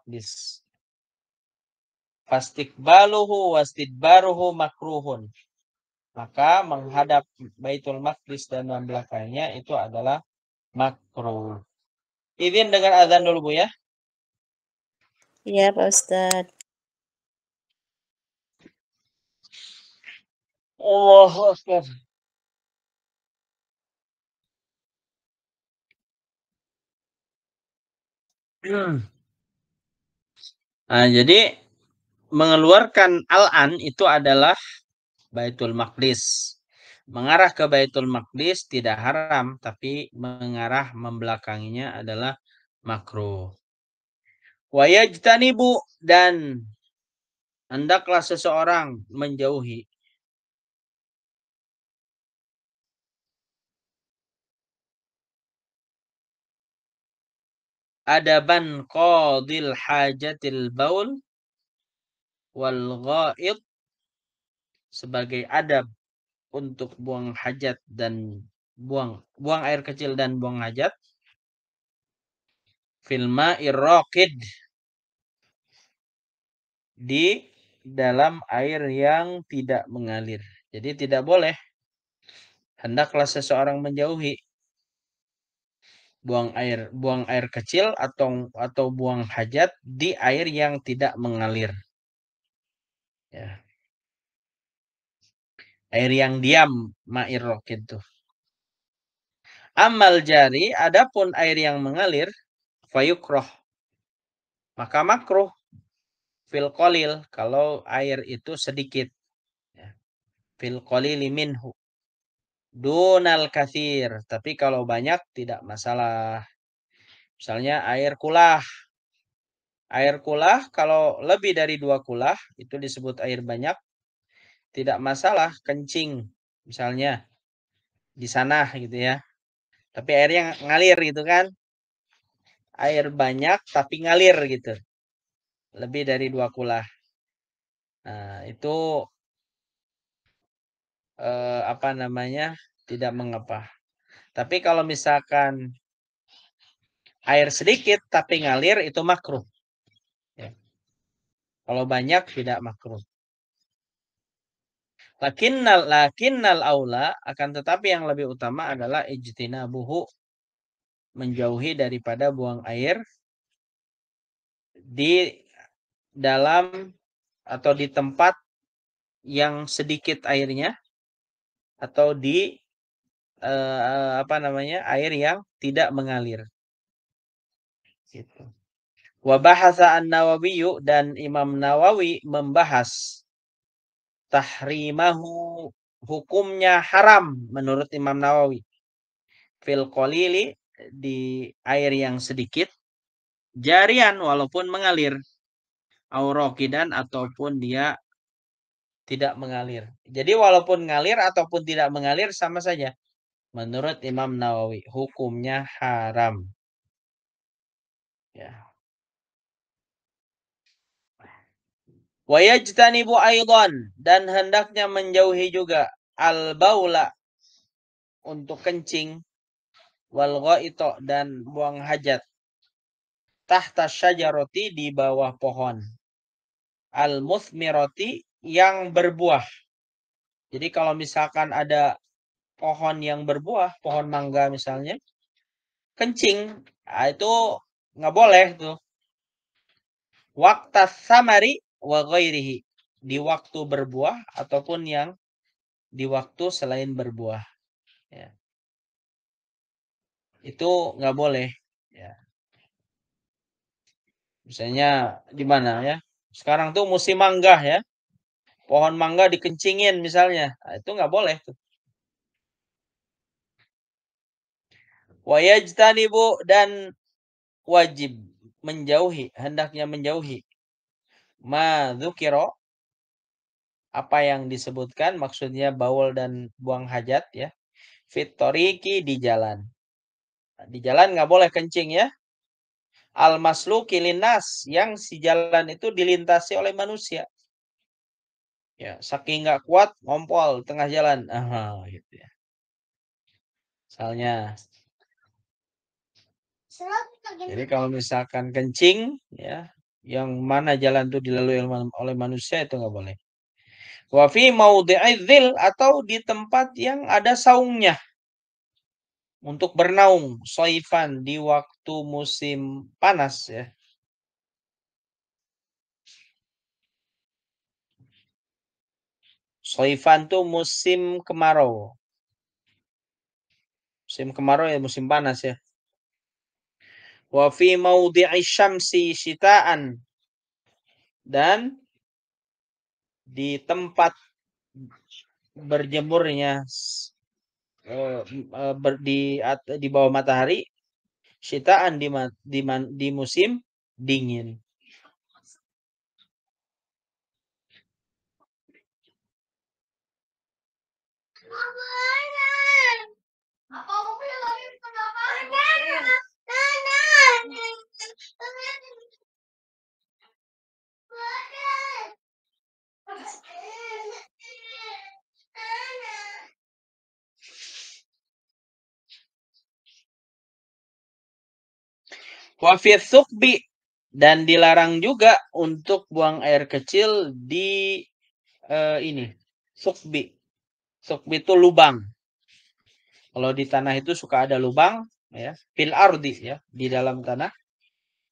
Maqdis. Fastiqbaluhu wastidbaruhu makruhun. Maka menghadap Baitul Maqdis dan membelakangnya itu adalah makruh. Izin dengar azan dulu Bu ya. Iya Pak Ustadz. Allahu Akbar. Nah, jadi mengeluarkan al-an itu adalah Baitul Maqdis. Mengarah ke Baitul Maqdis tidak haram, tapi mengarah membelakanginya adalah makruh. Wa yajtanibu, dan hendaklah seseorang menjauhi. Adaban qadil hajatil baul wal ghaid, sebagai adab untuk buang hajat dan buang air kecil dan buang hajat. Filma irraqid, di dalam air yang tidak mengalir. Jadi tidak boleh, hendaklah seseorang menjauhi buang air kecil atau buang hajat di air yang tidak mengalir. Ya. Air yang diam, ma'ir raqid itu. Amal jari, adapun air yang mengalir, fayukroh, maka makruh. Fil qalil, kalau air itu sedikit. Ya. Fil qalili minhu. Dunal kathir, tapi kalau banyak tidak masalah. Misalnya air kulah. Air kulah kalau lebih dari 2 kulah itu disebut air banyak. Tidak masalah kencing misalnya di sana gitu ya. Tapi airnya ngalir gitu kan. Air banyak tapi ngalir gitu. Lebih dari 2 kulah. Nah, itu apa namanya? Tidak mengapa. Tapi kalau misalkan air sedikit tapi ngalir itu makruh. Ya. Kalau banyak tidak makruh. Lakinnal aula, akan tetapi yang lebih utama adalah ijtinabuhu, menjauhi daripada buang air di dalam atau di tempat yang sedikit airnya, atau di apa namanya, air yang tidak mengalir. Gitu. Wa bahasa an-Nawawi, dan Imam Nawawi membahas tahrimahu, hukumnya haram menurut Imam Nawawi. Fil qalili, di air yang sedikit, jarian walaupun mengalir, aurokidan ataupun dia tidak mengalir. Jadi walaupun ngalir ataupun tidak mengalir sama saja. Menurut Imam Nawawi hukumnya haram. Ya. Wa yajtanibu aidan, dan hendaknya menjauhi juga al-baula, untuk kencing, wal ghaito, dan buang hajat, tahta syajarati, di bawah pohon, al-muthmirati, yang berbuah. Jadi kalau misalkan ada pohon yang berbuah, pohon mangga misalnya, kencing, nah itu nggak boleh tuh. Waqtas samari wa ghairihi, di waktu berbuah ataupun yang di waktu selain berbuah. Ya. Itu nggak boleh. Ya. Misalnya di mana ya? Sekarang tuh musim mangga ya. Pohon mangga dikencingin misalnya. Nah, itu nggak boleh tuh. Wa yajtanibu, dan wajib menjauhi, hendaknya menjauhi, ma dzukira, apa yang disebutkan, maksudnya baul dan buang hajat ya. Fit thoriqi, di jalan. Nah, di jalan nggak boleh kencing ya. Al masluki linnas, yang si jalan itu dilintasi oleh manusia. Ya, saking nggak kuat ngompol tengah jalan. Aha, gitu ya. Misalnya. Jadi kalau misalkan kencing ya, yang mana jalan itu dilalui oleh manusia itu nggak boleh. Wa fi maudi'idhil atau di tempat yang ada saungnya untuk bernaung, soifan di waktu musim panas ya. Soifan tuh musim kemarau. Musim kemarau ya musim panas ya. Wa fi maudi'i syamsi syita'an dan di tempat berjemurnya di bawah matahari syitaan di musim dingin. Wa fi thukbi dan dilarang juga untuk buang air kecil di ini thukbi. Thukbi itu lubang. Kalau di tanah itu suka ada lubang ya, fil ardi ya, di dalam tanah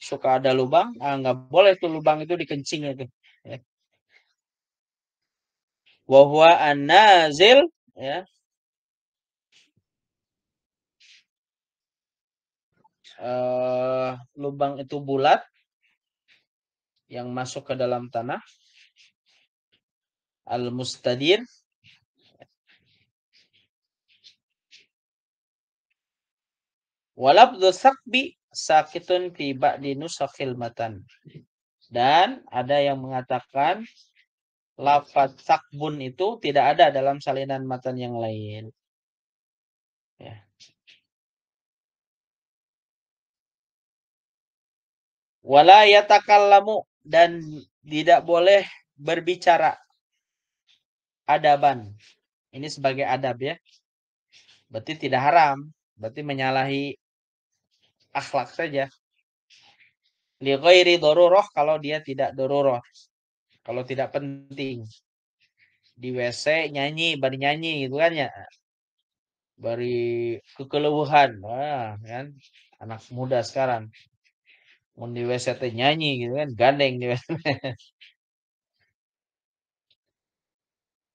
suka ada lubang, nggak boleh tuh lubang itu dikencing itu ya. Wa huwa an-nazil ya. Lubang itu bulat yang masuk ke dalam tanah. Al-mustadir walabdhu sakbi sakitun fi ba'di nusakhil matan. Dan ada yang mengatakan lafaz sakbun itu tidak ada dalam salinan matan yang lain. Ya. Wala yatakallamu dan tidak boleh berbicara adaban. Ini sebagai adab ya. Berarti tidak haram, berarti menyalahi akhlak saja. Li ghairi darurah kalau dia tidak darurah. Kalau tidak penting. Di WC nyanyi, bari nyanyi gitu kan ya. Bari kekeluhan. Wah, kan anak muda sekarang. Mau di WC teh nyanyi gitu kan, gandeng di WC.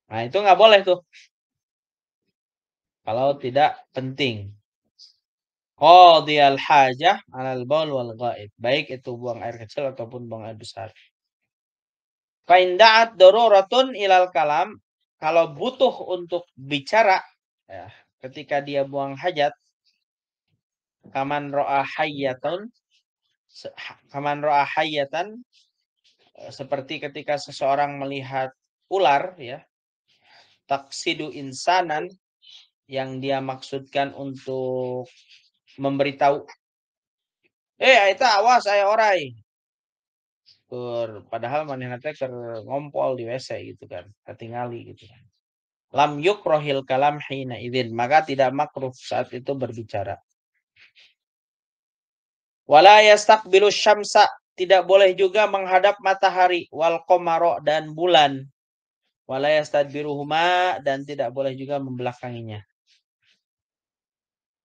Nah, itu nggak boleh tuh. Kalau tidak penting. Qadiyal hajah 'alal baul wal ghaib. Baik itu buang air kecil ataupun buang air besar. Fa in da'at daruratun ilal kalam, kalau butuh untuk bicara ya, ketika dia buang hajat, kaman ra'a hayyatan seperti ketika seseorang melihat ular ya, taksidu insanan yang dia maksudkan untuk memberitahu eta awas aya orai. Padahal manehna teh keur ngompol di WC gitu kan, katingali gitu kan. Lam yukrohil kalam hina idzin, maka tidak makruh saat itu berbicara. Wala yastaqbilu syamsa, tidak boleh juga menghadap matahari wal qamara dan bulan. Wala yastadbiruhuma dan tidak boleh juga membelakanginya.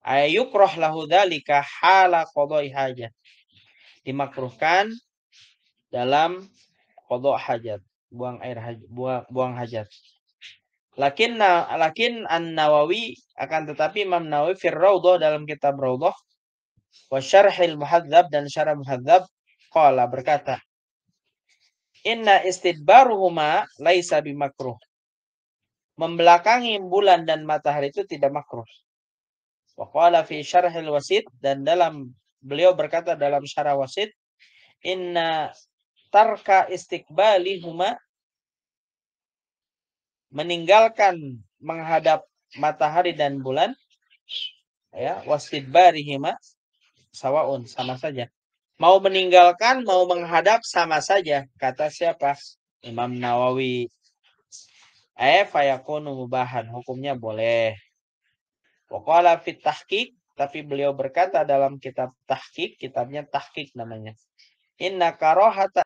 Ayukroh lahu dzalika hala qadai hajat. Dimakruhkan dalam qada hajat, buang hajat. Lakin An-Nawawi akan tetapi Imam Nawawi fir Raudhah dalam kitab Raudhah wa Syarhil Muhadzab dan Syarah Muhadzab qala berkata inna istidbaruhuma laisa bimakruh. Membelakangi bulan dan matahari itu tidak makruh. Wa qala fi Syarhil Wasit dan beliau berkata dalam Syarah Wasit inna tarka istiqbalihuma meninggalkan menghadap matahari dan bulan ya wastidbarihima sawaun sama saja. Mau meninggalkan mau menghadap sama saja kata siapa? Imam Nawawi. Fayakunu mubahan hukumnya boleh. Waqala fit tahqiq tapi beliau berkata dalam kitab tahqiq, kitabnya tahqiq namanya. Inna karohata